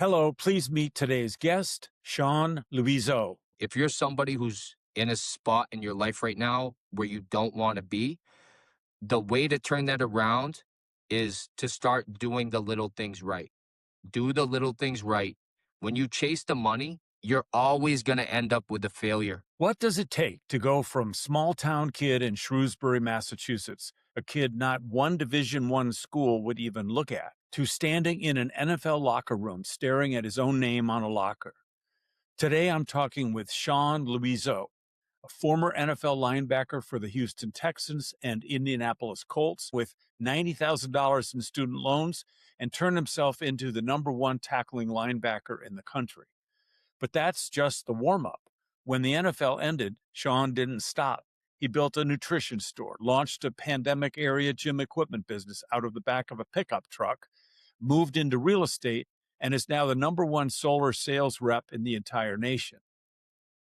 Hello, please meet today's guest, Shawn Loiseau. If you're somebody who's in a spot in your life right now where you don't want to be, the way to turn that around is to start doing the little things right. Do the little things right. When you chase the money, you're always going to end up with a failure. What does it take to go from small town kid in Shrewsbury, Massachusetts, a kid not one Division I school would even look at, to standing in an NFL locker room staring at his own name on a locker? Today, I'm talking with Shawn Loiseau, a former NFL linebacker for the Houston Texans and Indianapolis Colts with $90,000 in student loans and turned himself into the number one tackling linebacker in the country. But that's just the warm-up. When the NFL ended, Shawn didn't stop. He built a nutrition store, launched a pandemic area gym equipment business out of the back of a pickup truck, moved into real estate, and is now the number one solar sales rep in the entire nation.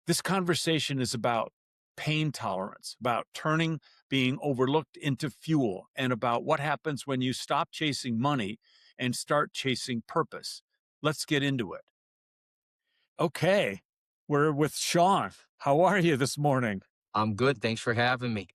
This conversation is about pain tolerance, about turning being overlooked into fuel, and about what happens when you stop chasing money and start chasing purpose. Let's get into it. Okay, we're with Shawn. How are you this morning? I'm good. Thanks for having me.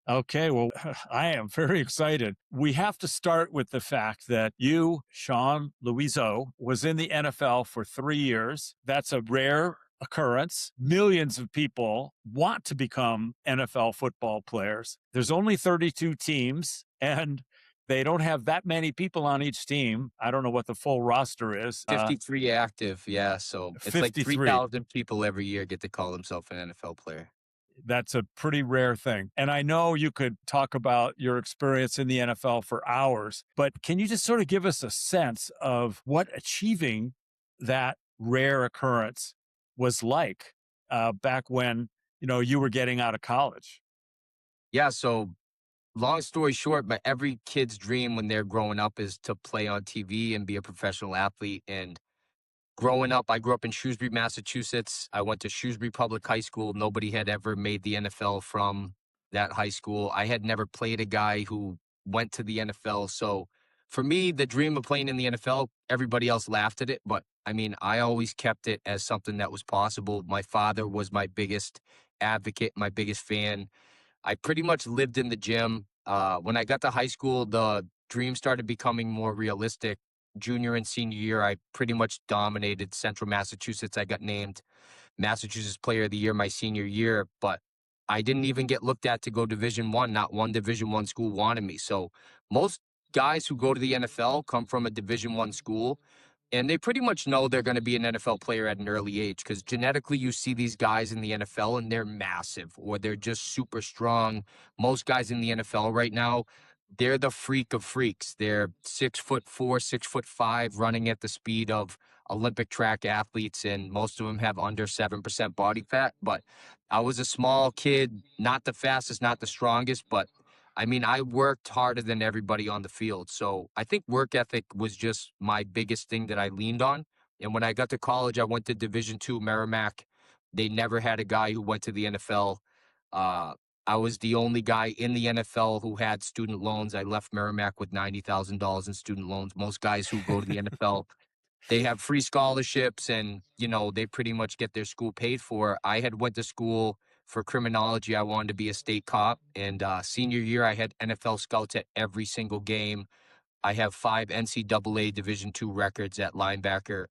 Okay, well, I am very excited. We have to start with the fact that you, Shawn Loiseau, was in the NFL for 3 years. That's a rare occurrence. Millions of people want to become NFL football players. There's only 32 teams, and they don't have that many people on each team. I don't know what the full roster is. 53 active. Yeah. So it's like 53. 3,000 people every year get to call themselves an NFL player. That's a pretty rare thing. And I know you could talk about your experience in the NFL for hours, but can you just sort of give us a sense of what achieving that rare occurrence was like back when, you were getting out of college? Yeah. So long story short, but every kid's dream when they're growing up is to play on TV and be a professional athlete. And growing up, I grew up in Shrewsbury, Massachusetts. I went to Shrewsbury Public High School. Nobody had ever made the NFL from that high school. I had never played a guy who went to the NFL. So for me, the dream of playing in the NFL, everybody else laughed at it. But I mean, I always kept it as something that was possible. My father was my biggest advocate, my biggest fan. I pretty much lived in the gym. When I got to high school, the dream started becoming more realistic. Junior and senior year, I pretty much dominated Central Massachusetts. I got named Massachusetts Player of the Year my senior year, but I didn't even get looked at to go Division One. Not one Division One school wanted me. So most guys who go to the NFL come from a Division One school, and they pretty much know they're going to be an NFL player at an early age because genetically you see these guys in the NFL and they're massive or they're just super strong. Most guys in the NFL right now, they're the freak of freaks. They're 6'4", 6'5", running at the speed of Olympic track athletes, and most of them have under 7% body fat. But I was a small kid, not the fastest, not the strongest, but I mean, I worked harder than everybody on the field. So I think work ethic was just my biggest thing that I leaned on. And when I got to college, I went to Division II, Merrimack. They never had a guy who went to the NFL. I was the only guy in the NFL who had student loans. I left Merrimack with $90,000 in student loans. Most guys who go to the NFL, they have free scholarships and, they pretty much get their school paid for. I had went to school for criminology. I wanted to be a state cop. And senior year, I had NFL scouts at every single game. I have 5 NCAA Division II records at linebacker.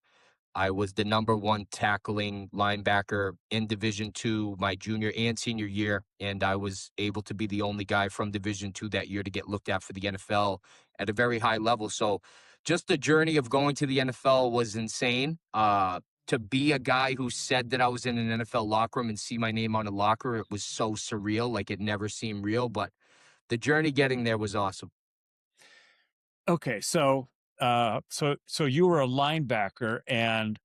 I was the number one tackling linebacker in Division II my junior and senior year, and I was able to be the only guy from Division II that year to get looked at for the NFL at a very high level. So just the journey of going to the NFL was insane. To be a guy who said that I was in an NFL locker room and see my name on a locker, it was so surreal, like it never seemed real, but the journey getting there was awesome. Okay, so you were a linebacker, and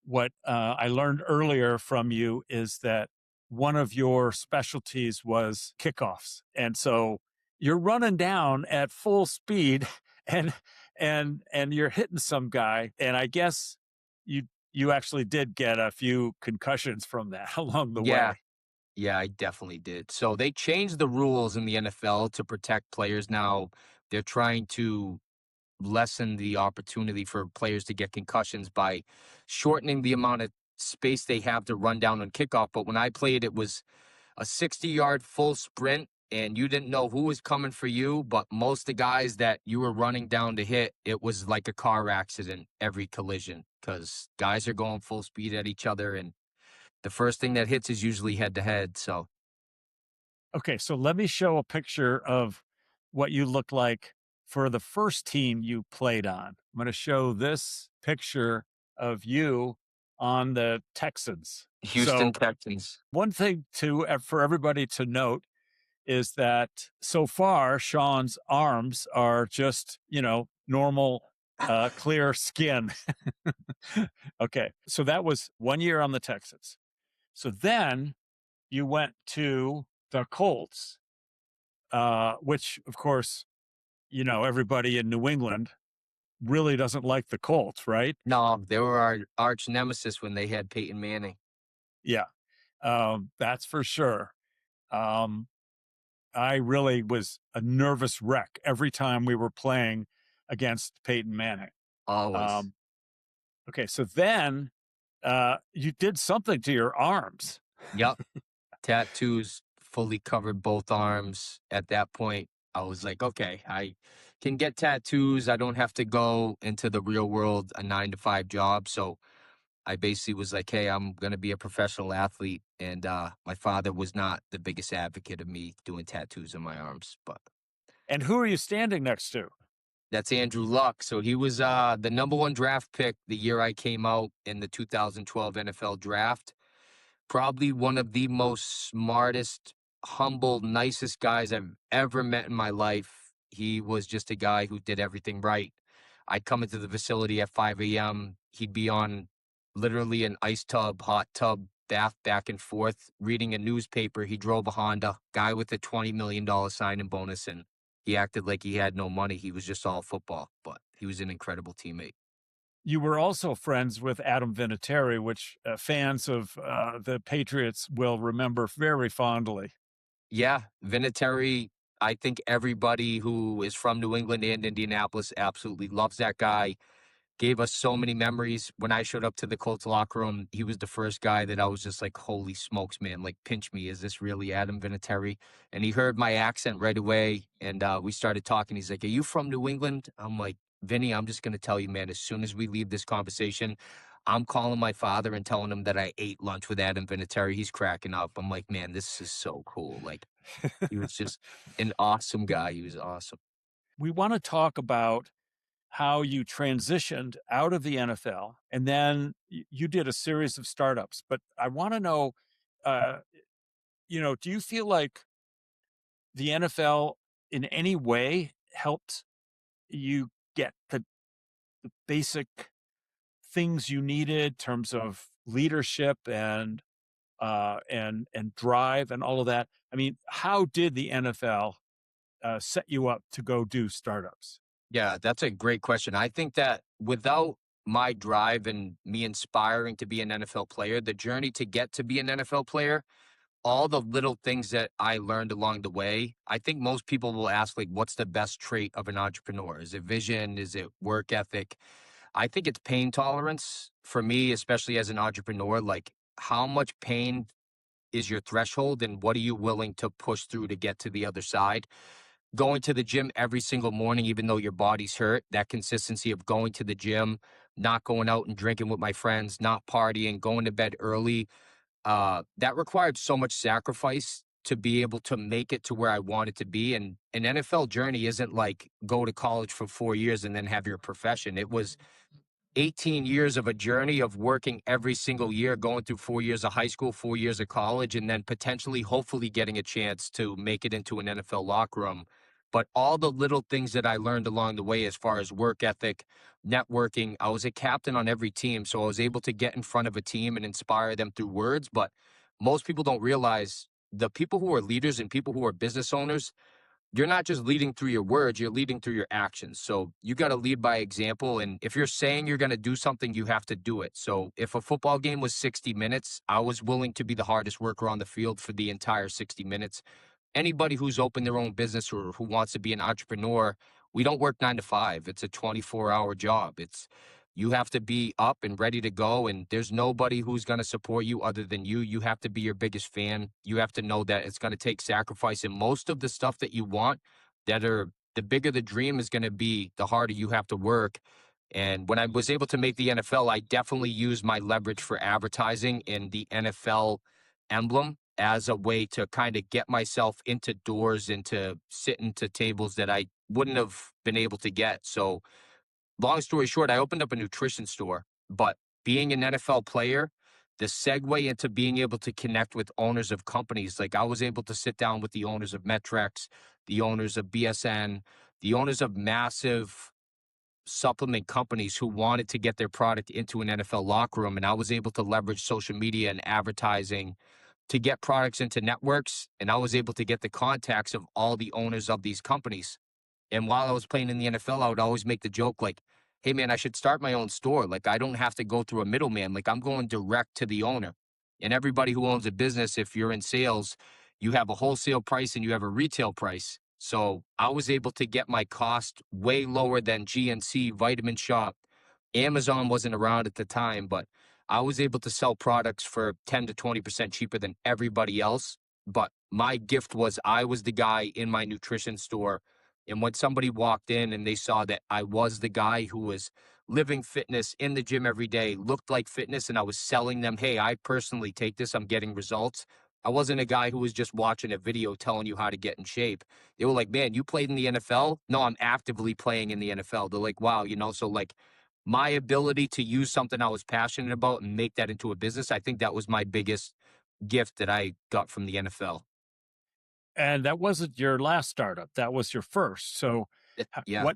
what I learned earlier from you is that one of your specialties was kickoffs, and so you're running down at full speed, and and you're hitting some guy, and I guess you actually did get a few concussions from that along the Yeah. way. Yeah, I definitely did. So they changed the rules in the NFL to protect players now. They're trying to lessen the opportunity for players to get concussions by shortening the amount of space they have to run down on kickoff. But when I played, it was a 60-yard full sprint, and you didn't know who was coming for you, but most of the guys that you were running down to hit, it was like a car accident every collision because guys are going full speed at each other, and the first thing that hits is usually head to head. So Okay, so let me show a picture of what you look like for the first team you played on. I'm going to show this picture of you on the Texans. Houston So, Texans. one thing to for everybody to note is that so far Sean's arms are just, normal clear skin. Okay, so that was 1 year on the Texans. So then you went to the Colts, which, of course, everybody in New England really doesn't like the Colts, right? No, they were our arch nemesis when they had Peyton Manning. Yeah, that's for sure. Um, I really was a nervous wreck every time we were playing against Peyton Manning. Always. Um, okay, so then you did something to your arms. Yep. Tattoos fully covered both arms. At that point, I was like, okay, I can get tattoos. I don't have to go into the real world, a 9 to 5 job. So I basically was like, hey, I'm going to be a professional athlete. And my father was not the biggest advocate of me doing tattoos on my arms, but And who are you standing next to? that's Andrew Luck. So he was the #1 draft pick the year I came out in the 2012 NFL draft. Probably one of the most smartest, humble, nicest guys I've ever met in my life. He was just a guy who did everything right. I'd come into the facility at 5 a.m. He'd be on literally an ice tub, hot tub, bath back and forth, reading a newspaper. He drove a Honda, guy with a $20 million signing bonus, and he acted like he had no money. He was just all football, but he was an incredible teammate. You were also friends with Adam Vinatieri, which fans of the Patriots will remember very fondly. Yeah, Vinatieri, I think everybody who is from New England and Indianapolis absolutely loves that guy. Gave us so many memories. When I showed up to the Colts locker room, he was the first guy that I was just like, holy smokes, man, like pinch me. Is this really Adam Vinatieri? And he heard my accent right away. And we started talking. He's like, are you from New England? I'm like, Vinny, I'm just going to tell you, man, as soon as we leave this conversation, I'm calling my father and telling him that I ate lunch with Adam Vinatieri. He's cracking up. I'm like, man, this is so cool. Like, he was just an awesome guy. He was awesome. We want to talk about how you transitioned out of the NFL and then you did a series of startups. But I want to know, uh, do you feel like the NFL in any way helped you get the basic things you needed in terms of leadership and drive and all of that? I mean, how did the NFL set you up to go do startups? Yeah, that's a great question. I think that without my drive and me inspiring to be an NFL player, the journey to get to be an NFL player, all the little things that I learned along the way, I think most people will ask, like, what's the best trait of an entrepreneur? Is it vision? Is it work ethic? I think it's pain tolerance for me, especially as an entrepreneur. Like, how much pain is your threshold and what are you willing to push through to get to the other side? Going to the gym every single morning, even though your body's hurt, that consistency of going to the gym, not going out and drinking with my friends, not partying, going to bed early, that required so much sacrifice to be able to make it to where I wanted to be. And an NFL journey isn't like go to college for 4 years and then have your profession. It was 18 years of a journey of working every single year, going through 4 years of high school, 4 years of college, and then potentially, hopefully getting a chance to make it into an NFL locker room. But all the little things that I learned along the way, as far as work ethic, networking, I was a captain on every team. So I was able to get in front of a team and inspire them through words. But most people don't realize the people who are leaders and people who are business owners, you're not just leading through your words, you're leading through your actions. So you got to lead by example. And if you're saying you're going to do something, you have to do it. So if a football game was 60 minutes, I was willing to be the hardest worker on the field for the entire 60 minutes. Anybody who's opened their own business or who wants to be an entrepreneur we don't work 9 to 5. It's a 24-hour job. You have to be up and ready to go, and there's nobody who's going to support you other than you. You have to be your biggest fan. You have to know that it's going to take sacrifice, and most of the stuff that you want, the bigger the dream is going to be, the harder you have to work. And when I was able to make the NFL, I definitely used my leverage for advertising and the NFL emblem as a way to kind of get myself into doors and to sit into tables that I wouldn't have been able to get. So long story short, I opened up a nutrition store, but being an NFL player, the segue into being able to connect with owners of companies, like I was able to sit down with the owners of Metrex, the owners of BSN, the owners of massive supplement companies who wanted to get their product into an NFL locker room. And I was able to leverage social media and advertising to get products into networks. And I was able to get the contacts of all the owners of these companies. And while I was playing in the NFL, I would always make the joke like, hey, man, I should start my own store. Like, I don't have to go through a middleman. Like, I'm going direct to the owner. And everybody who owns a business, if you're in sales, you have a wholesale price and you have a retail price. So I was able to get my cost way lower than GNC, Vitamin Shop. Amazon wasn't around at the time, but I was able to sell products for 10 to 20% cheaper than everybody else. But my gift was I was the guy in my nutrition store, and when somebody walked in and they saw that I was the guy who was living fitness in the gym every day, looked like fitness, and I was selling them, hey, I personally take this, I'm getting results. I wasn't a guy who was just watching a video telling you how to get in shape. They were like, man, you played in the NFL? No, I'm actively playing in the NFL. They're like, wow, so like my ability to use something I was passionate about and make that into a business, I think that was my biggest gift that I got from the NFL. And that wasn't your last startup. That was your first. So Yeah.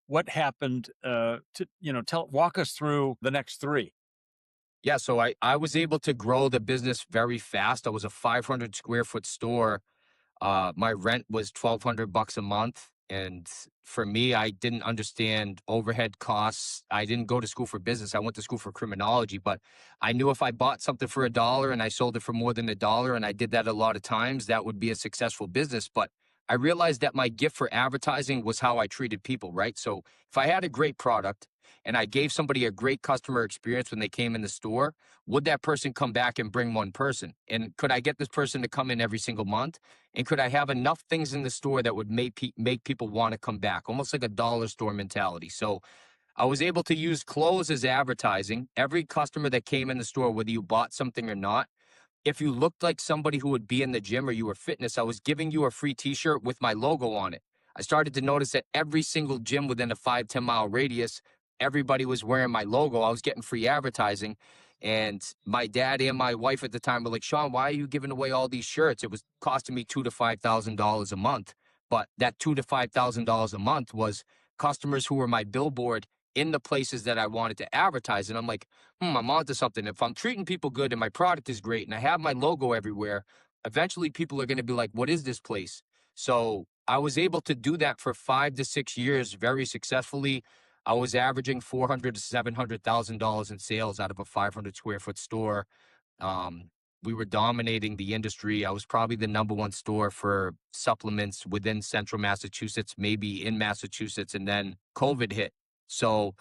what happened to, walk us through the next three. Yeah, so I was able to grow the business very fast. I was a 500 square foot store. My rent was $1,200 a month. And for me, I didn't understand overhead costs. I didn't go to school for business. I went to school for criminology, but I knew if I bought something for $1 and I sold it for more than $1, and I did that a lot of times, that would be a successful business. But I realized that my gift for advertising was how I treated people, right? So if I had a great product and I gave somebody a great customer experience when they came in the store, would that person come back and bring one person? And could I get this person to come in every single month? And could I have enough things in the store that would make people want to come back, almost like a dollar store mentality? So I was able to use clothes as advertising. Every customer that came in the store, whether you bought something or not, if you looked like somebody who would be in the gym or you were fitness, I was giving you a free t-shirt with my logo on it. I started to notice that every single gym within a 5-10 mile radius, everybody was wearing my logo. I was getting free advertising. And my dad and my wife at the time were like, Shawn, why are you giving away all these shirts? It was costing me $2,000 to $5,000 a month. But that $2,000 to $5,000 a month was customers who were my billboard in the places that I wanted to advertise. And I'm like, I'm onto something. If I'm treating people good and my product is great and I have my logo everywhere, eventually people are going to be like, what is this place? So I was able to do that for 5 to 6 years very successfully. I was averaging $400,000 to $700,000 in sales out of a 500 square foot store. Um, we were dominating the industry. I was probably the number one store for supplements within central Massachusetts, maybe in Massachusetts. And then COVID hit. So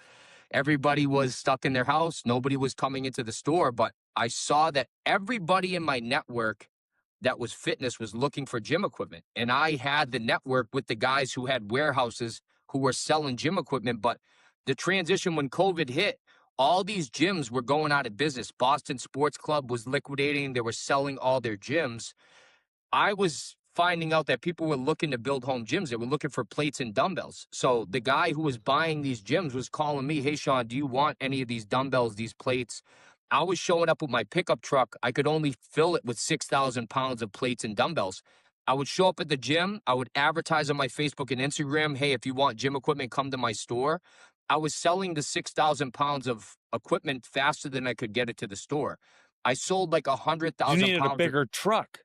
everybody was stuck in their house. Nobody was coming into the store, but I saw that everybody in my network that was fitness was looking for gym equipment. And I had the network with the guys who had warehouses who were selling gym equipment. But the transition when COVID hit, all these gyms were going out of business. Boston Sports Club was liquidating. They were selling all their gyms. I was finding out that people were looking to build home gyms. They were looking for plates and dumbbells. So the guy who was buying these gyms was calling me, hey, Shawn, do you want any of these dumbbells, these plates? I was showing up with my pickup truck. I could only fill it with 6,000 pounds of plates and dumbbells. I would show up at the gym. I would advertise on my Facebook and Instagram, hey, if you want gym equipment, come to my store. I was selling the 6,000 pounds of equipment faster than I could get it to the store. I sold like You 100,000 needed a pounds. bigger truck.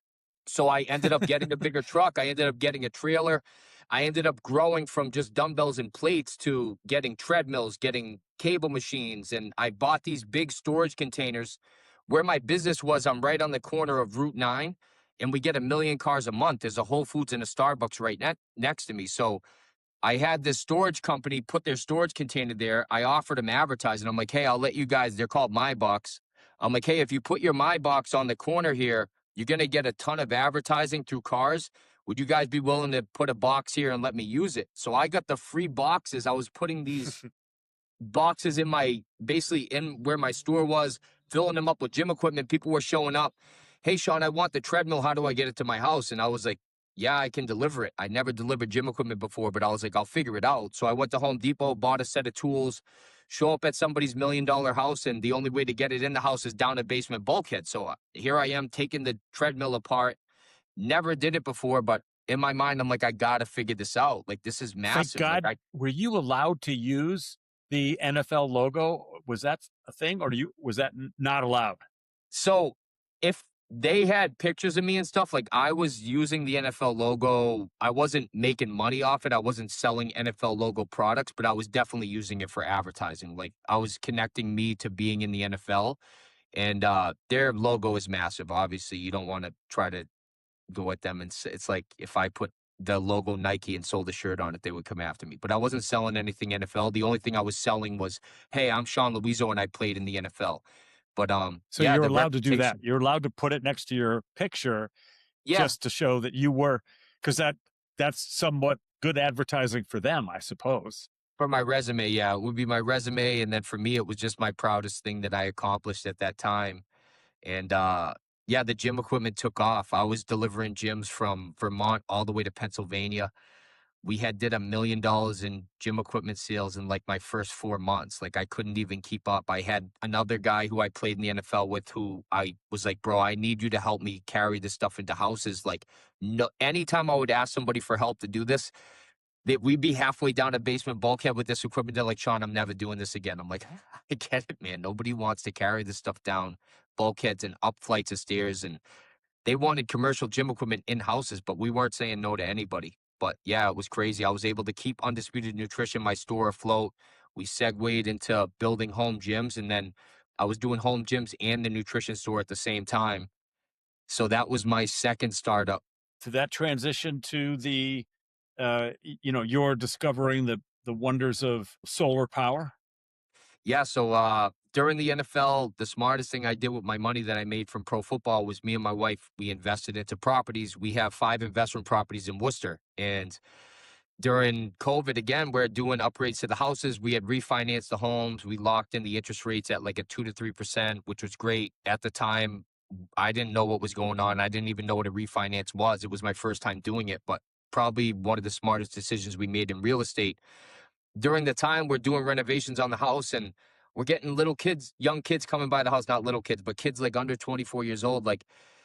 So I ended up getting a bigger truck. I ended up getting a trailer. I ended up growing from just dumbbells and plates to getting treadmills, getting cable machines. And I bought these big storage containers. Where my business was, I'm right on the corner of Route 9, and we get 1 million cars a month. There's a Whole Foods and a Starbucks right next to me. So I had this storage company put their storage container there. I offered them advertising. I'm like, hey, I'll let you guys, they're called My Box. I'm like, hey, if you put your My Box on the corner here, you're going to get a ton of advertising through cars. Would you guys be willing to put a box here and let me use it? So I got the free boxes. I was putting these boxes in my, basically in where my store was, filling them up with gym equipment. People were showing up. Hey, Shawn, I want the treadmill. How do I get it to my house? And I was like, yeah, I can deliver it. I never delivered gym equipment before, but I was like, I'll figure it out. So I went to Home Depot, bought a set of tools, show up at somebody's $1 million house, and the only way to get it in the house is down a basement bulkhead. So here I am taking the treadmill apart. Never did it before, but in my mind, I'm like, I gotta figure this out. Like, this is Thank massive. Like, God. Were you allowed to use the NFL logo? Was that a thing, or was that not allowed? So if they had pictures of me and stuff, like I was using the NFL logo. I wasn't making money off it. I wasn't selling NFL logo products, but I was definitely using it for advertising. Like I was connecting me to being in the NFL, and their logo is massive. Obviously, you don't want to try to go at them and it's like if I put the logo Nike and sold a shirt on it, they would come after me. But I wasn't selling anything NFL. The only thing I was selling was, hey, I'm Shawn Loiseau and I played in the NFL. But So yeah, you're the allowed to do that. reputation. You're allowed to put it next to your picture Yeah, just to show that you were, because that's somewhat good advertising for them, I suppose. for my resume, yeah, it would be my resume. And then for me, it was just my proudest thing that I accomplished at that time. And yeah, the gym equipment took off. I was delivering gyms from Vermont all the way to Pennsylvania. We had did $1 million in gym equipment sales in like my first 4 months. Like I couldn't even keep up. I had another guy who I played in the NFL with who I was like, bro, I need you to help me carry this stuff into houses. Like no, anytime I would ask somebody for help to do this, that we'd be halfway down a basement bulkhead with this equipment. They're like, Shawn, I'm never doing this again. I'm like, I get it, man. Nobody wants to carry this stuff down bulkheads and up flights of stairs. And they wanted commercial gym equipment in houses, but we weren't saying no to anybody. But yeah, it was crazy. I was able to keep Undisputed Nutrition, my store, afloat. We segued into building home gyms, and then I was doing home gyms and the nutrition store at the same time. So that was my second startup. To that transition to the, you're discovering the wonders of solar power. Yeah, so during the NFL, the smartest thing I did with my money that I made from pro football was me and my wife, we invested into properties. We have 5 investment properties in Worcester. And during COVID, again, we're doing upgrades to the houses. We had refinanced the homes. We locked in the interest rates at like a 2 to 3%, which was great. At the time, I didn't know what was going on. I didn't even know what a refinance was. It was my first time doing it, but probably one of the smartest decisions we made in real estate. During the time we're doing renovations on the house and we're getting little kids, young kids coming by the house, not little kids, but kids like under 24 years old, like,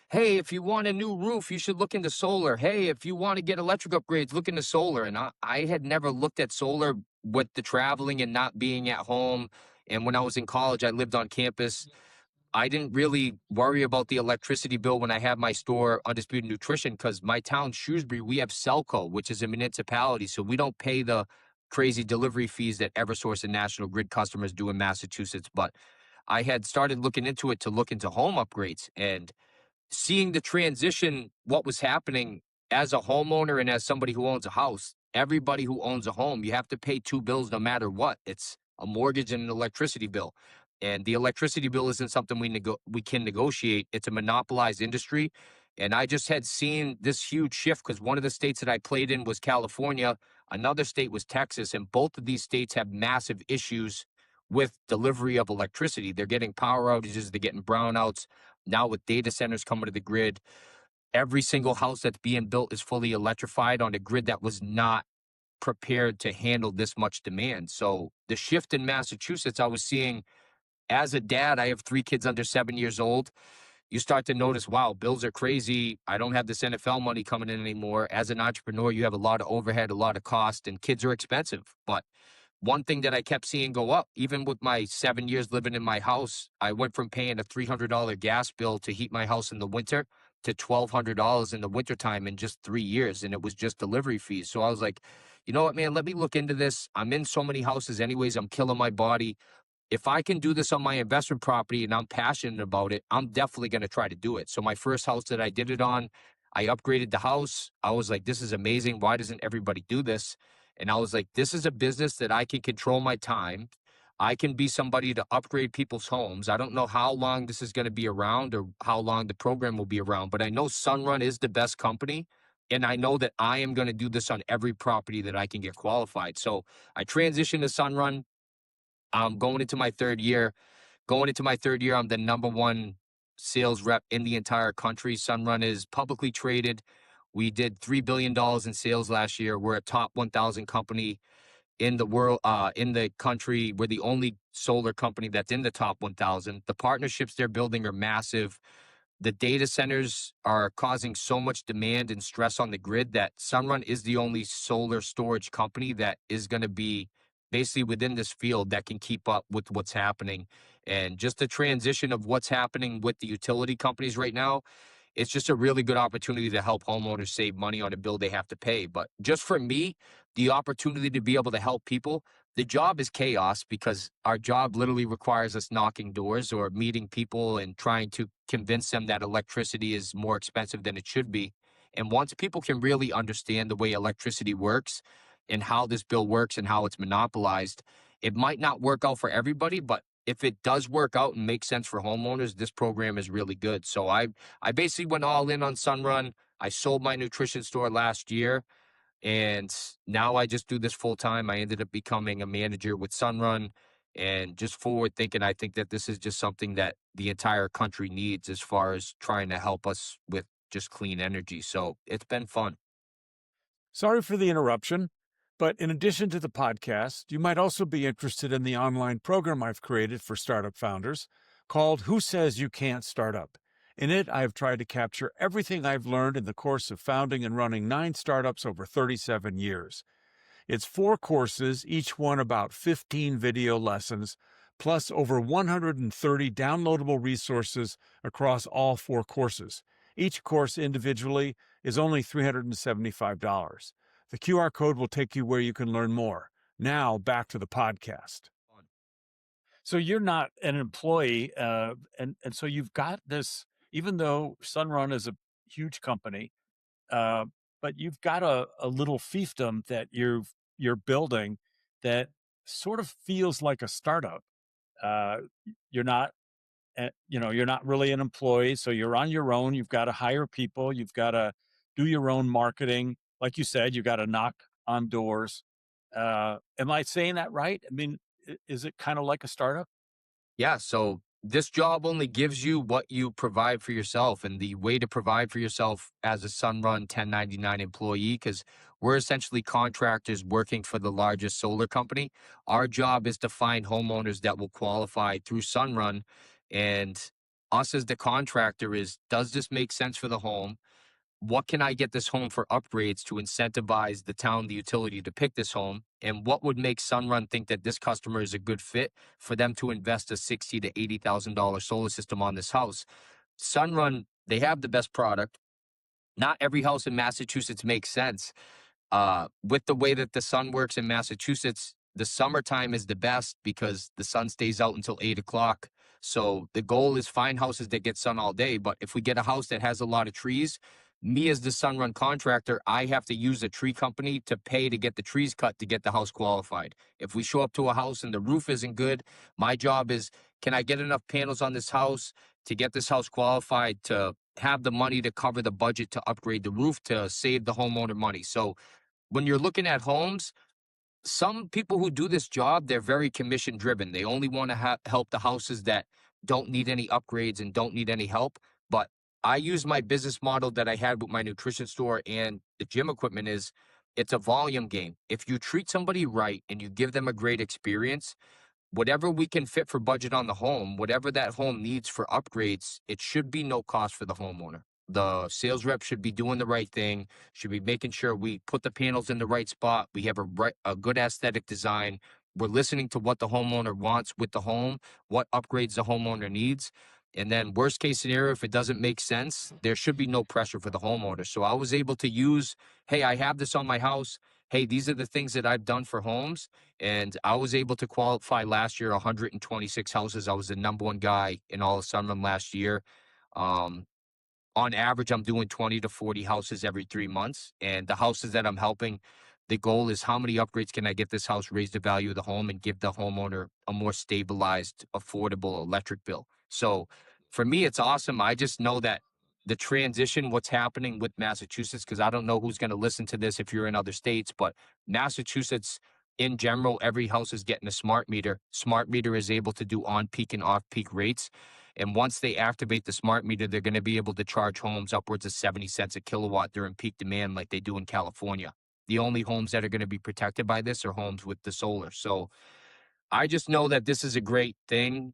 hey, if you want a new roof, you should look into solar. Hey, if you want to get electric upgrades, look into solar. And I had never looked at solar with the traveling and not being at home. And when I was in college, I lived on campus. I didn't really worry about the electricity bill when I had my store, Undisputed Nutrition, because my town, Shrewsbury, we have Selco, which is a municipality. So we don't pay the crazy delivery fees that Eversource and National Grid customers do in Massachusetts. But I had started looking into it to look into home upgrades and seeing the transition, what was happening as a homeowner and as somebody who owns a house. Everybody who owns a home, you have to pay 2 bills no matter what. It's a mortgage and an electricity bill. And the electricity bill isn't something we can negotiate. It's a monopolized industry. And I just had seen this huge shift because one of the states that I played in was California. Another state was Texas. And both of these states have massive issues with delivery of electricity. They're getting power outages, they're getting brownouts. Now with data centers coming to the grid, every single house that's being built is fully electrified on a grid that was not prepared to handle this much demand. So the shift in Massachusetts, I was seeing as a dad, I have 3 kids under 7 years old. You start to notice, wow, bills are crazy. I don't have this NFL money coming in anymore. As an entrepreneur, you have a lot of overhead, a lot of cost, and kids are expensive. But one thing that I kept seeing go up, even with my 7 years living in my house, I went from paying a $300 gas bill to heat my house in the winter to $1,200 in the wintertime in just 3 years. And it was just delivery fees. So I was like, you know what, man, let me look into this. I'm in so many houses anyways. I'm killing my body. If I can do this on my investment property and I'm passionate about it, I'm definitely going to try to do it. So my first house that I did it on, I upgraded the house. I was like, this is amazing. Why doesn't everybody do this? And I was like, this is a business that I can control my time. I can be somebody to upgrade people's homes. I don't know how long this is going to be around or how long the program will be around, but I know Sunrun is the best company. And I know that I am going to do this on every property that I can get qualified. So I transitioned to Sunrun. I'm going into my third year. Going into my third year, I'm the number one sales rep in the entire country. Sunrun is publicly traded. We did $3 billion in sales last year. We're a top 1,000 company in the world, in the country. We're the only solar company that's in the top 1,000. The partnerships they're building are massive. The data centers are causing so much demand and stress on the grid that Sunrun is the only solar storage company that is going to be basically within this field that can keep up with what's happening. And just the transition of what's happening with the utility companies right now, it's just a really good opportunity to help homeowners save money on a bill they have to pay. But just for me, the opportunity to be able to help people, the job is chaos because our job literally requires us knocking doors or meeting people and trying to convince them that electricity is more expensive than it should be. And once people can really understand the way electricity works and how this bill works and how it's monopolized, it might not work out for everybody, but if it does work out and make sense for homeowners, this program is really good. So I basically went all in on Sunrun. I sold my nutrition store last year, and now I just do this full time. I ended up becoming a manager with Sunrun, and just forward thinking, I think that this is just something that the entire country needs as far as trying to help us with just clean energy. So it's been fun. Sorry for the interruption, but in addition to the podcast, you might also be interested in the online program I've created for startup founders called Who Says You Can't Start Up? In it, I have tried to capture everything I've learned in the course of founding and running 9 startups over 37 years. It's 4 courses, each one about 15 video lessons, plus over 130 downloadable resources across all 4 courses. Each course individually is only $375. The QR code will take you where you can learn more. Now, back to the podcast. So you're not an employee, and so you've got this, even though Sunrun is a huge company, uh, but you've got a little fiefdom that you're building that sort of feels like a startup. Uh, you're not, you're not really an employee, so you're on your own. You've got to hire people. You've got to do your own marketing. Like you said, you got to knock on doors. Am I saying that right? I mean, is it kind of like a startup? Yeah, so this job only gives you what you provide for yourself, and the way to provide for yourself as a Sunrun 1099 employee, because we're essentially contractors working for the largest solar company. Our job is to find homeowners that will qualify through Sunrun, and us as the contractor is, does this make sense for the home? What can I get this home for upgrades to incentivize the town, the utility to pick this home? And what would make Sunrun think that this customer is a good fit for them to invest a $60,000 to $80,000 solar system on this house? Sunrun, they have the best product. Not every house in Massachusetts makes sense. With the way that the sun works in Massachusetts, the summertime is the best because the sun stays out until 8 o'clock. So the goal is find houses that get sun all day. But if we get a house that has a lot of trees, me as the sunrun contractor, I have to use a tree company to pay to get the trees cut to get the house qualified. If we show up to a house and the roof isn't good, my job is, can I get enough panels on this house to get this house qualified to have the money to cover the budget to upgrade the roof to save the homeowner money? So when you're looking at homes, some people who do this job, they're very commission driven. They only want to help the houses that don't need any upgrades and don't need any help. But I use my business model that I had with my nutrition store and the gym equipment is, it's a volume game. If you treat somebody right and you give them a great experience, whatever we can fit for budget on the home, whatever that home needs for upgrades, it should be no cost for the homeowner. The sales rep should be doing the right thing, should be making sure we put the panels in the right spot. We have a good aesthetic design. We're listening to what the homeowner wants with the home, what upgrades the homeowner needs. And then worst case scenario, if it doesn't make sense, there should be no pressure for the homeowner. So I was able to use, hey, I have this on my house. Hey, these are the things that I've done for homes. And I was able to qualify last year 126 houses. I was the number one guy in all of Sunderland last year. Um, on average, I'm doing 20 to 40 houses every 3 months. And the houses that I'm helping, The goal is how many upgrades can I get this house, raise the value of the home, and give the homeowner a more stabilized, affordable electric bill. So for me, it's awesome. I just know that the transition, what's happening with Massachusetts, because I don't know who's going to listen to this if you're in other states, but Massachusetts in general, every house is getting a smart meter. Smart meter is able to do on peak and off peak rates. And once they activate the smart meter, they're going to be able to charge homes upwards of 70 cents a kilowatt during peak demand, like they do in California. The only homes that are going to be protected by this are homes with the solar. So I just know that this is a great thing.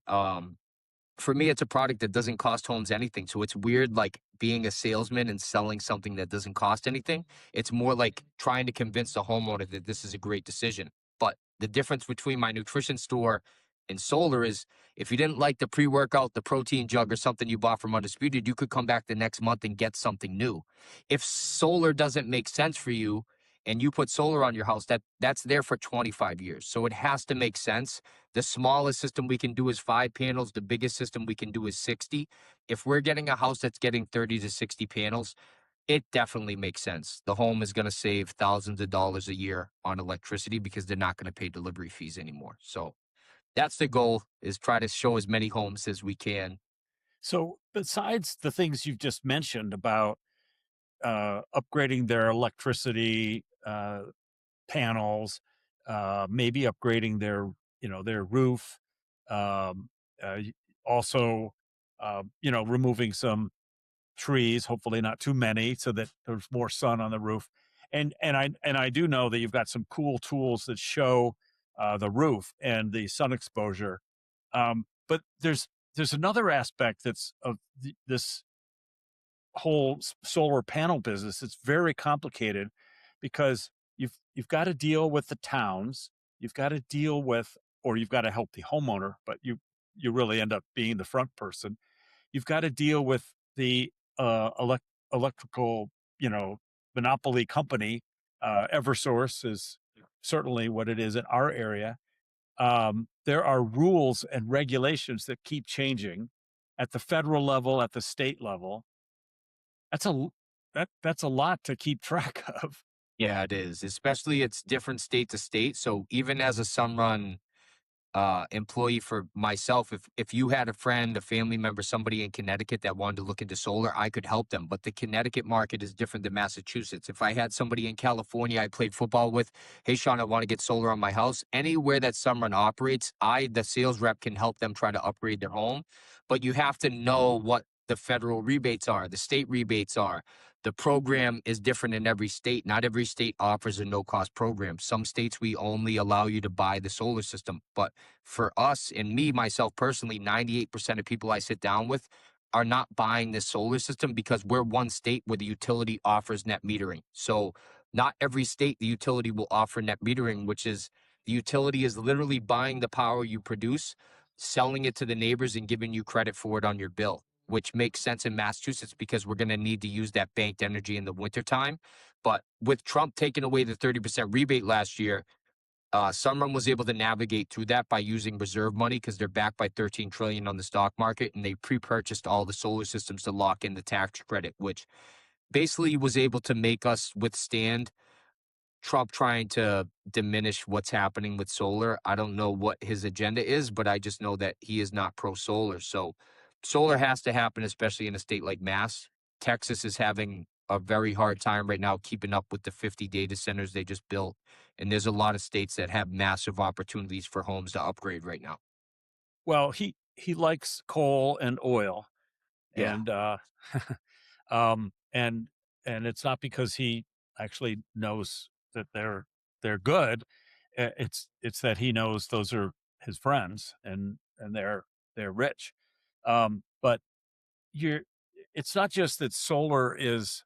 For me, it's a product that doesn't cost homes anything. So it's weird, like being a salesman and selling something that doesn't cost anything. It's more like trying to convince the homeowner that this is a great decision. But the difference between my nutrition store and solar is if you didn't like the pre workout, the protein jug, or something you bought from Undisputed, you could come back the next month and get something new. If solar doesn't make sense for you, and you put solar on your house, that's there for 25 years. So it has to make sense. The smallest system we can do is 5 panels. The biggest system we can do is 60. If we're getting a house that's getting 30 to 60 panels, it definitely makes sense. The home is going to save thousands of dollars a year on electricity because they're not going to pay delivery fees anymore. So that's the goal, is try to show as many homes as we can. So, besides the things you've just mentioned about upgrading their electricity panels, maybe upgrading their their roof, um, also removing some trees, hopefully not too many, so that there's more sun on the roof. And I do know that you've got some cool tools that show the roof and the sun exposure. But there's another aspect that's of this whole solar panel business. It's very complicated because you've got to deal with the towns, you've got to deal with, or you've got to help the homeowner, but you really end up being the front person. You've got to deal with the electrical, monopoly company. Eversource is certainly what it is in our area. There are rules and regulations that keep changing at the federal level, at the state level. That's that's a lot to keep track of. Yeah, it is. Especially it's different state to state. So even as a Sunrun employee for myself, if you had a friend, a family member, somebody in Connecticut that wanted to look into solar, I could help them. But the Connecticut market is different than Massachusetts. If I had somebody in California I played football with, hey Sean, I want to get solar on my house. Anywhere that Sunrun operates, the sales rep, can help them try to upgrade their home. But you have to know what the federal rebates are, the state rebates are. The program is different in every state. Not every state offers a no-cost program. Some states we only allow you to buy the solar system. But for us and me, myself personally, 98% of people I sit down with are not buying this solar system because we're one state where the utility offers net metering. So not every state the utility will offer net metering, which is the utility is literally buying the power you produce, selling it to the neighbors, and giving you credit for it on your bill, which makes sense in Massachusetts because we're going to need to use that banked energy in the wintertime. But with Trump taking away the 30% rebate last year, Sunrun was able to navigate through that by using reserve money because they're backed by 13 trillion on the stock market, and they pre-purchased all the solar systems to lock in the tax credit, which basically was able to make us withstand Trump trying to diminish what's happening with solar. I don't know what his agenda is, but I just know that he is not pro solar. So solar has to happen, especially in a state like Mass. Texas is having a very hard time right now keeping up with the 50 data centers they just built. And there's a lot of states that have massive opportunities for homes to upgrade right now. Well, he likes coal and oil, Yeah. and um, and and it's not because he actually knows that they're good. It's that he knows those are his friends, and they're rich. But you're it's not just that solar is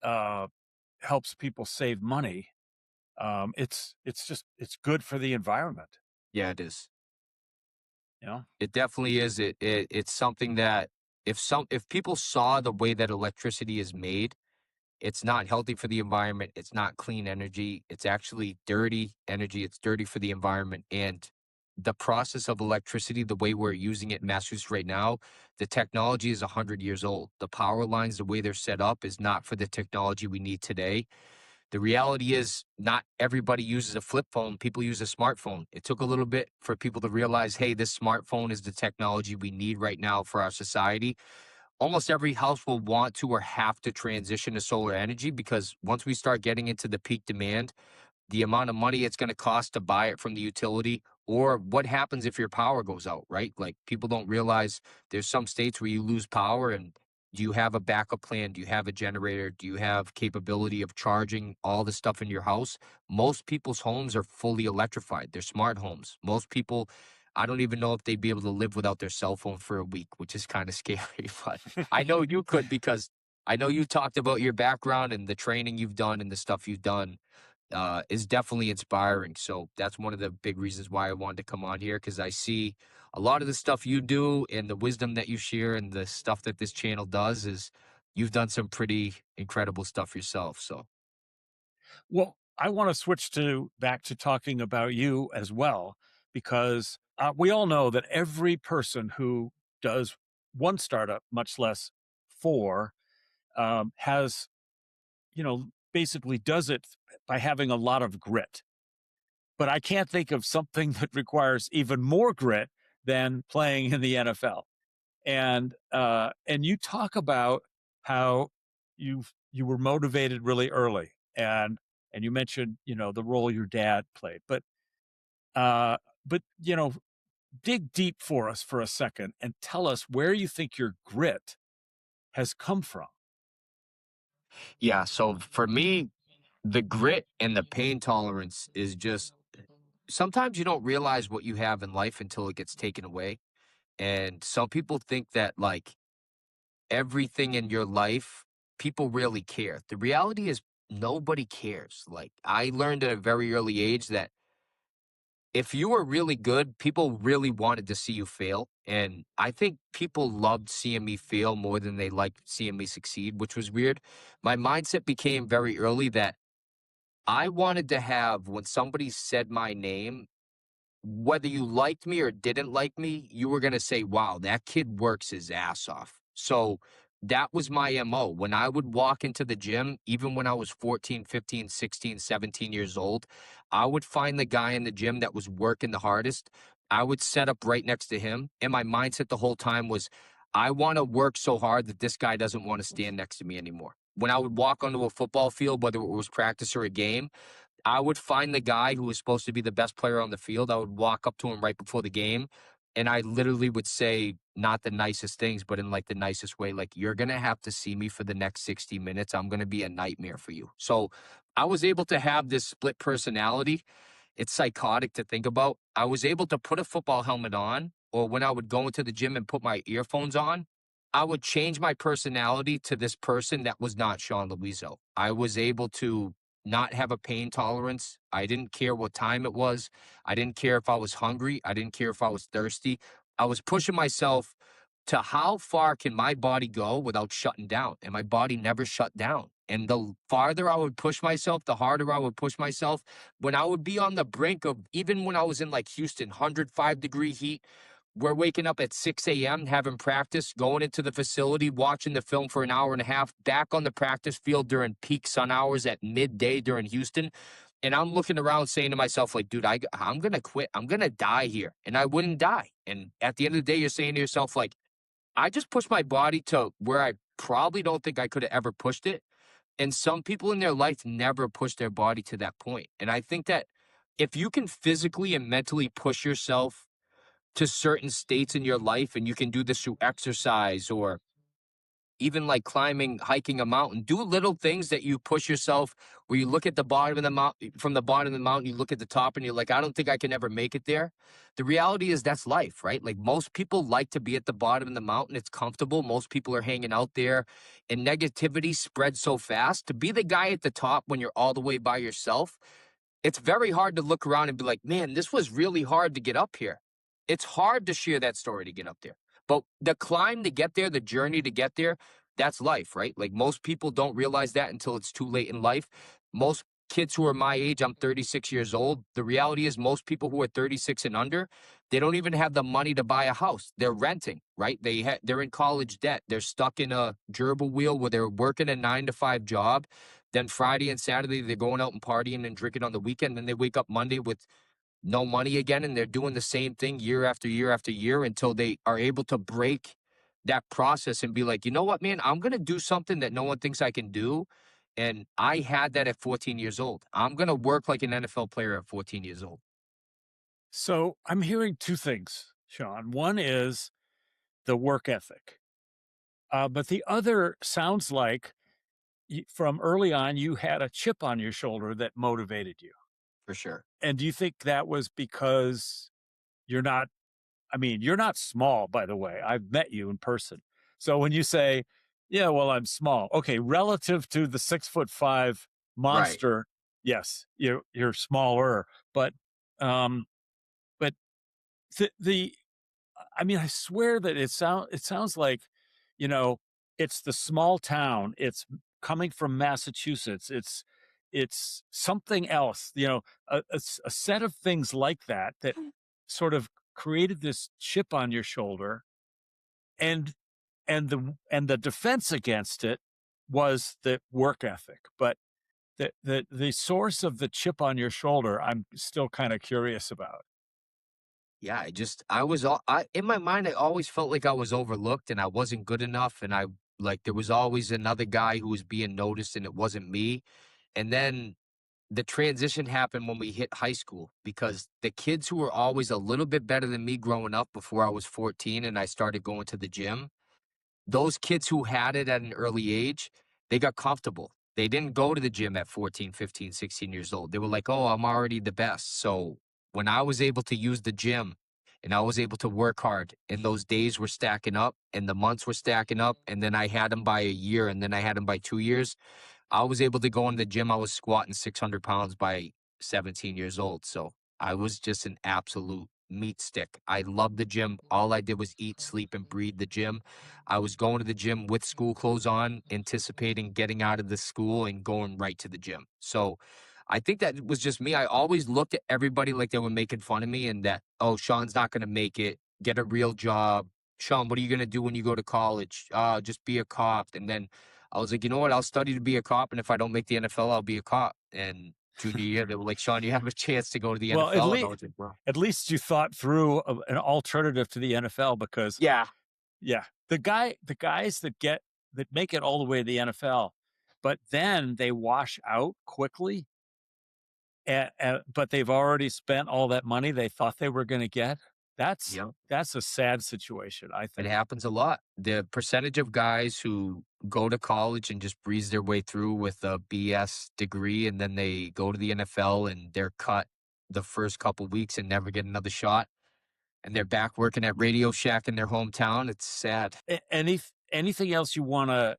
uh, helps people save money. It's just it's good for the environment. Yeah, it is. You know. It definitely is. It's something that if people saw the way that electricity is made, it's not healthy for the environment. It's not clean energy. It's actually dirty energy. It's dirty for the environment. And the process of electricity, the way we're using it in Massachusetts right now, the technology is 100 years old. The power lines, the way they're set up, is not for the technology we need today. The reality is not everybody uses a flip phone. People use a smartphone. It took a little bit for people to realize, hey, this smartphone is the technology we need right now for our society. Almost every house will want to or have to transition to solar energy because once we start getting into the peak demand, the amount of money it's going to cost to buy it from the utility, or what happens if your power goes out, right? Like people don't realize there's some states where you lose power, and do you have a backup plan? Do you have a generator? Do you have capability of charging all the stuff in your house? Most people's homes are fully electrified. They're smart homes. Most people, I don't even know if they'd be able to live without their cell phone for a week, which is kind of scary. But I know you could because I know you talked about your background and the training you've done and the stuff you've done is definitely inspiring. So that's one of the big reasons why I wanted to come on here because I see a lot of the stuff you do and the wisdom that you share and the stuff that this channel does is you've done some pretty incredible stuff yourself. So Well, I want to switch to back to talking about you as well, because we all know that every person who does one startup, much less four, has, basically does it by having a lot of grit. But I can't think of something that requires even more grit than playing in the NFL. And you talk about how you were motivated really early, and you mentioned the role your dad played, uh but dig deep for us for a second and tell us where you think your grit has come from. yeah, so for me, the grit and the pain tolerance is just sometimes you don't realize what you have in life until it gets taken away. And some people think that like everything in your life, people really care. The reality is nobody cares. Like I learned at a very early age that if you were really good, people really wanted to see you fail. And I think people loved seeing me fail more than they liked seeing me succeed, which was weird. My mindset became very early that I wanted to have when somebody said my name, whether you liked me or didn't like me, you were going to say, wow, that kid works his ass off. So that was my MO. When I would walk into the gym, even when I was 14, 15, 16, 17 years old, I would find the guy in the gym that was working the hardest. I would set up right next to him. And my mindset the whole time was, I want to work so hard that this guy doesn't want to stand next to me anymore. When I would walk onto a football field, whether it was practice or a game, I would find the guy who was supposed to be the best player on the field. I would walk up to him right before the game, and I literally would say not the nicest things, but in like the nicest way, like, you're going to have to see me for the next 60 minutes. I'm going to be a nightmare for you. So I was able to have this split personality. It's psychotic to think about. I was able to put a football helmet on, or when I would go into the gym and put my earphones on, I would change my personality to this person that was not Shawn Loiseau. I was able to not have a pain tolerance. I didn't care what time it was. I didn't care if I was hungry. I didn't care if I was thirsty. I was pushing myself to how far can my body go without shutting down? And my body never shut down. And the farther I would push myself, the harder I would push myself. When I would be on the brink of, even when I was in like Houston, 105-degree heat, we're waking up at 6 a.m., having practice, going into the facility, watching the film for an hour and a half, back on the practice field during peak sun hours at midday during Houston. And I'm looking around saying to myself, like, dude, I'm going to quit. I'm going to die here. And I wouldn't die. And at the end of the day, you're saying to yourself, like, I just pushed my body to where I probably don't think I could have ever pushed it. And some people in their life never push their body to that point. And I think that if you can physically and mentally push yourself to certain states in your life, and you can do this through exercise or even like climbing, hiking a mountain, do little things that you push yourself where you look at the bottom of the mountain, from the bottom of the mountain, you look at the top and you're like, I don't think I can ever make it there. The reality is that's life, right? Like most people like to be at the bottom of the mountain. It's comfortable. Most people are hanging out there and negativity spreads so fast. To be the guy at the top when you're all the way by yourself, it's very hard to look around and be like, man, this was really hard to get up here. It's hard to share that story to get up there. But the climb to get there, the journey to get there, that's life, right? Like most people don't realize that until it's too late in life. Most kids who are my age, I'm 36 years old. The reality is most people who are 36 and under, they don't even have the money to buy a house. They're renting, right? They're in college debt. They're stuck in a gerbil wheel where they're working a 9-to-5 job. Then Friday and Saturday, they're going out and partying and drinking on the weekend. Then they wake up Monday with no money again, and they're doing the same thing year after year after year until they are able to break that process and be like, you know what, man, I'm going to do something that no one thinks I can do. And I had that at 14 years old. I'm going to work like an NFL player at 14 years old. So I'm hearing two things, Shawn. One is the work ethic, but the other sounds like from early on you had a chip on your shoulder that motivated you. For sure. And do you think that was because you're not? I mean, you're not small, by the way. I've met you in person. So when you say, "Yeah, well, I'm small," okay, relative to the 6'5" Right. monster, yes, you're smaller, but um, but the I mean, I swear that it sounds like, you know, it's the small town. It's coming from Massachusetts. It's something else. A set of things like that that sort of created this chip on your shoulder, and and the defense against it was the work ethic. But the source of the chip on your shoulder, I'm still kind of curious about. Yeah, I was all in my mind, I always felt like I was overlooked and I wasn't good enough. And there was always another guy who was being noticed and it wasn't me. And then the transition happened when we hit high school because the kids who were always a little bit better than me growing up before I was 14 and I started going to the gym, those kids who had it at an early age, they got comfortable. They didn't go to the gym at 14, 15, 16 years old. They were like, oh, I'm already the best. So when I was able to use the gym and I was able to work hard and those days were stacking up and the months were stacking up, and then I had them by a year and then I had them by 2 years, I was able to go in the gym. I was squatting 600 pounds by 17 years old. So I was just an absolute meat stick. I loved the gym. All I did was eat, sleep, and breathe the gym. I was going to the gym with school clothes on, anticipating getting out of the school and going right to the gym. So I think that was just me. I always looked at everybody like they were making fun of me and that, oh, Shawn's not going to make it. Get a real job. Shawn, what are you going to do when you go to college? Just be a cop. And then I was like, you know what? I'll study to be a cop. And if I don't make the NFL, I'll be a cop. And junior year, they were like, Shawn, you have a chance to go to the Well, NFL. And I was like, well, at least you thought through an alternative to the NFL because yeah. yeah, the guys that make it all the way to the NFL, but then they wash out quickly, but they've already spent all that money they thought they were going to get. That's Yeah. that's a sad situation, I It think. happens a lot. The percentage of guys who go to college and just breeze their way through with a BS degree and then they go to the NFL and they're cut the first couple weeks and never get another shot and they're back working at Radio Shack in their hometown. It's sad. Anything else you want to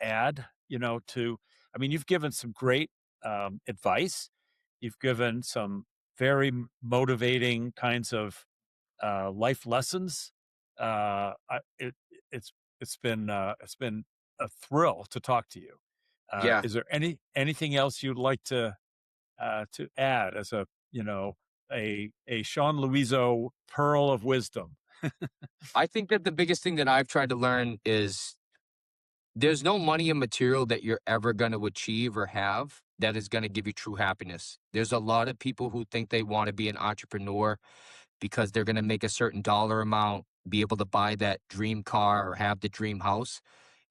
add? To I mean, you've given some great advice. You've given some very motivating kinds of life lessons. It's it's been a thrill to talk to you. Yeah. Is there anything else you'd like to add as a Shawn Loiseau pearl of wisdom? I think that the biggest thing that I've tried to learn is there's no money and material that you're ever going to achieve or have that is going to give you true happiness. There's a lot of people who think they want to be an entrepreneur because they're going to make a certain dollar amount, be able to buy that dream car or have the dream house.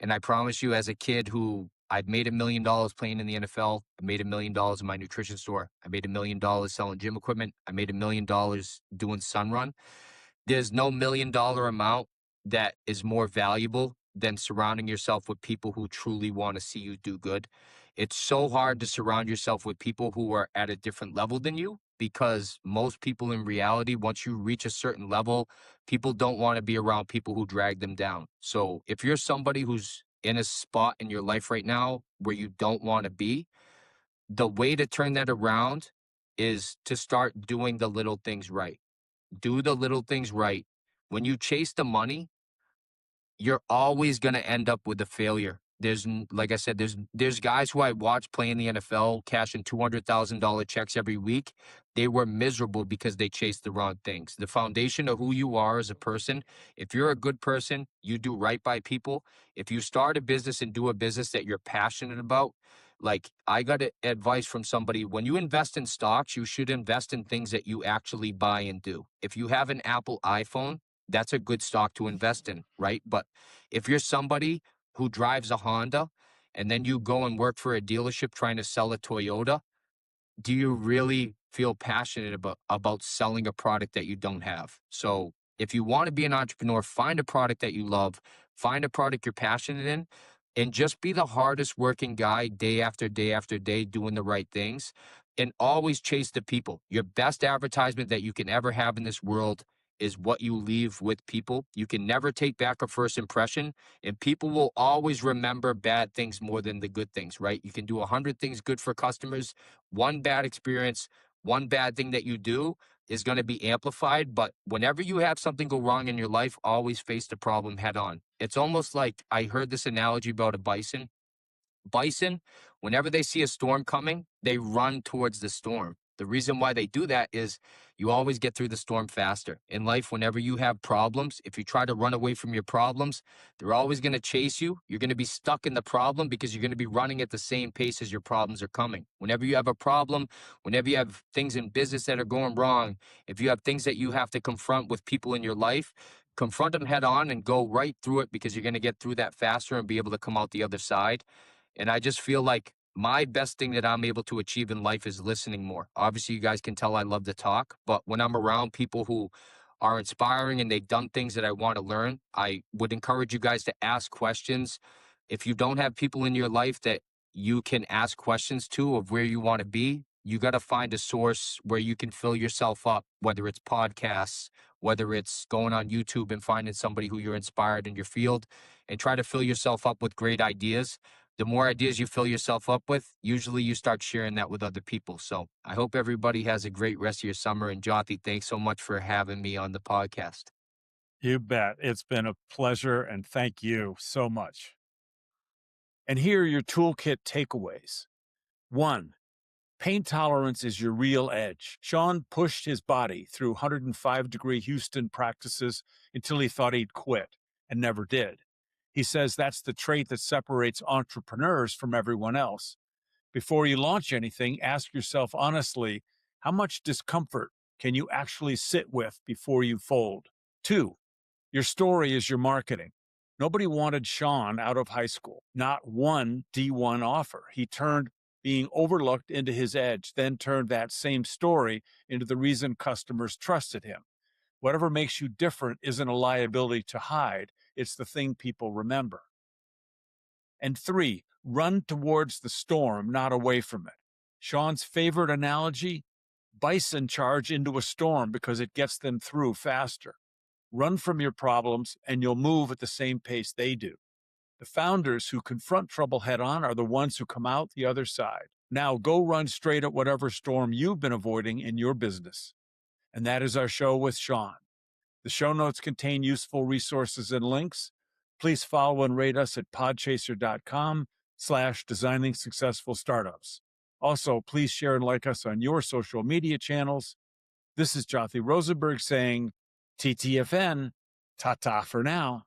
And I promise you, as a kid who I'd made $1 million playing in the NFL, I made $1 million in my nutrition store, I made $1 million selling gym equipment, I made $1 million doing Sunrun. There's no $1 million amount that is more valuable than surrounding yourself with people who truly want to see you do good. It's so hard to surround yourself with people who are at a different level than you because most people in reality, once you reach a certain level, people don't want to be around people who drag them down. So if you're somebody who's in a spot in your life right now where you don't want to be, the way to turn that around is to start doing the little things right. Do the little things right. When you chase the money, you're always going to end up with a failure. Like I said, there's guys who I watch play in the NFL cashing $200,000 checks every week. They were miserable because they chased the wrong things. The foundation of who you are as a person, if you're a good person, you do right by people. If you start a business and do a business that you're passionate about, Like, I got advice from somebody, when you invest in stocks, you should invest in things that you actually buy and do. If you have an Apple iPhone, that's a good stock to invest in, right? But if you're somebody who drives a Honda and then you go and work for a dealership trying to sell a Toyota, do you really feel passionate about selling a product that you don't have? So if you want to be an entrepreneur, find a product that you love, find a product you're passionate in, and just be the hardest working guy day after day after day doing the right things, and always chase the people. Your best advertisement that you can ever have in this world is what you leave with people. You can never take back a first impression, and people will always remember bad things more than the good things, right? You can do 100 things good for customers. One bad experience, one bad thing that you do is going to be amplified. But whenever you have something go wrong in your life, always face the problem head on. It's almost like, I heard this analogy about a bison. Bison, whenever they see a storm coming, they run towards the storm. The reason why they do that is you always get through the storm faster. In life, whenever you have problems, if you try to run away from your problems, they're always going to chase you. You're going to be stuck in the problem because you're going to be running at the same pace as your problems are coming. Whenever you have a problem, whenever you have things in business that are going wrong, if you have things that you have to confront with people in your life, confront them head on and go right through it, because you're going to get through that faster and be able to come out the other side. And I just feel like my best thing that I'm able to achieve in life is listening more. Obviously, you guys can tell I love to talk, but when I'm around people who are inspiring and they've done things that I want to learn, I would encourage you guys to ask questions. If you don't have people in your life that you can ask questions to of where you want to be, you got to find a source where you can fill yourself up, whether it's podcasts, whether it's going on YouTube and finding somebody who you're inspired in your field, and try to fill yourself up with great ideas. The more ideas you fill yourself up with, usually you start sharing that with other people. So I hope everybody has a great rest of your summer. And Jothy, thanks so much for having me on the podcast. You bet. It's been a pleasure, and thank you so much. And here are your toolkit takeaways. 1. Pain tolerance is your real edge. Shawn pushed his body through 105-degree Houston practices until he thought he'd quit, and never did. He says that's the trait that separates entrepreneurs from everyone else. Before you launch anything, ask yourself honestly, how much discomfort can you actually sit with before you fold? 2. Your story is your marketing. Nobody wanted Shawn out of high school. Not one D1 offer. He turned being overlooked into his edge, then turned that same story into the reason customers trusted him. Whatever makes you different isn't a liability to hide. It's the thing people remember. And 3, run towards the storm, not away from it. Shawn's favorite analogy, bison charge into a storm because it gets them through faster. Run from your problems and you'll move at the same pace they do. The founders who confront trouble head on are the ones who come out the other side. Now go run straight at whatever storm you've been avoiding in your business. And that is our show with Shawn. The show notes contain useful resources and links. Please follow and rate us at podchaser.com/designing successful startups. Also, please share and like us on your social media channels. This is Jothy Rosenberg saying, TTFN, ta-ta for now.